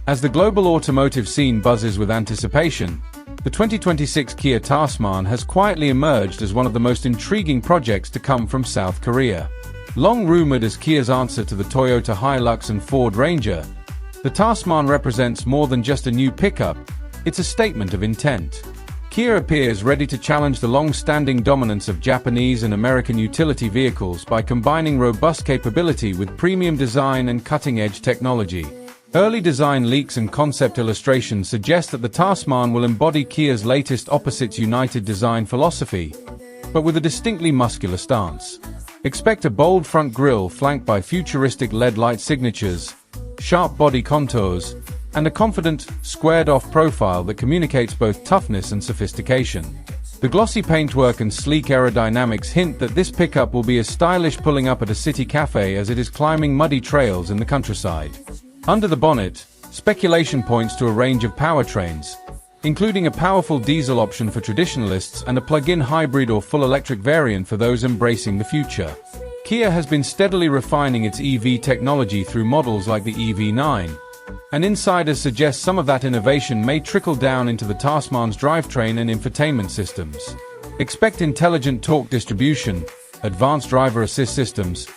As the global automotive scene buzzes with anticipation, the 2026 Kia Tasman has quietly emerged as one of the most intriguing projects to come from South Korea. Long rumored as Kia's answer to the Toyota Hilux and Ford Ranger, the Tasman represents more than just a new pickup, it's a statement of intent. Kia appears ready to challenge the long-standing dominance of Japanese and American utility vehicles by combining robust capability with premium design and cutting-edge technology. Early design leaks and concept illustrations suggest that the Tasman will embody Kia's latest opposites united design philosophy, but with a distinctly muscular stance. Expect a bold front grille flanked by futuristic LED light signatures, sharp body contours, and a confident, squared-off profile that communicates both toughness and sophistication. The glossy paintwork and sleek aerodynamics hint that this pickup will be as stylish pulling up at a city cafe as it is climbing muddy trails in the countryside. Under the bonnet, speculation points to a range of powertrains, including a powerful diesel option for traditionalists and a plug-in hybrid or full-electric variant for those embracing the future. Kia has been steadily refining its EV technology through models like the EV9, and insiders suggest some of that innovation may trickle down into the Tasman's drivetrain and infotainment systems. Expect intelligent torque distribution, advanced driver assist systems,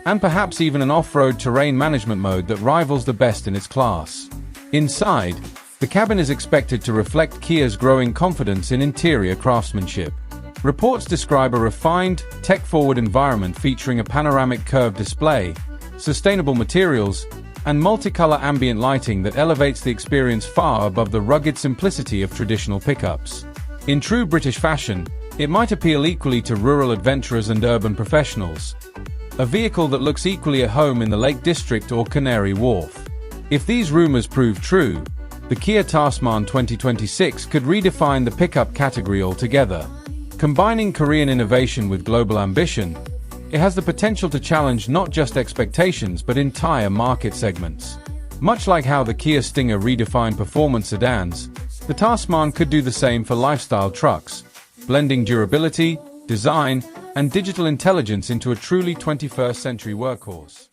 and perhaps even an off-road terrain management mode that rivals the best in its class. Inside, the cabin is expected to reflect Kia's growing confidence in interior craftsmanship. Reports describe a refined, tech-forward environment featuring a panoramic curved display, sustainable materials, and multicolor ambient lighting that elevates the experience far above the rugged simplicity of traditional pickups. In true British fashion, it might appeal equally to rural adventurers and urban professionals, a vehicle that looks equally at home in the Lake District or Canary Wharf. If these rumors prove true, the Kia Tasman 2026 could redefine the pickup category altogether. Combining Korean innovation with global ambition, it has the potential to challenge not just expectations but entire market segments. Much like how the Kia Stinger redefined performance sedans, the Tasman could do the same for lifestyle trucks, blending durability, design, and digital intelligence into a truly 21st-century workhorse.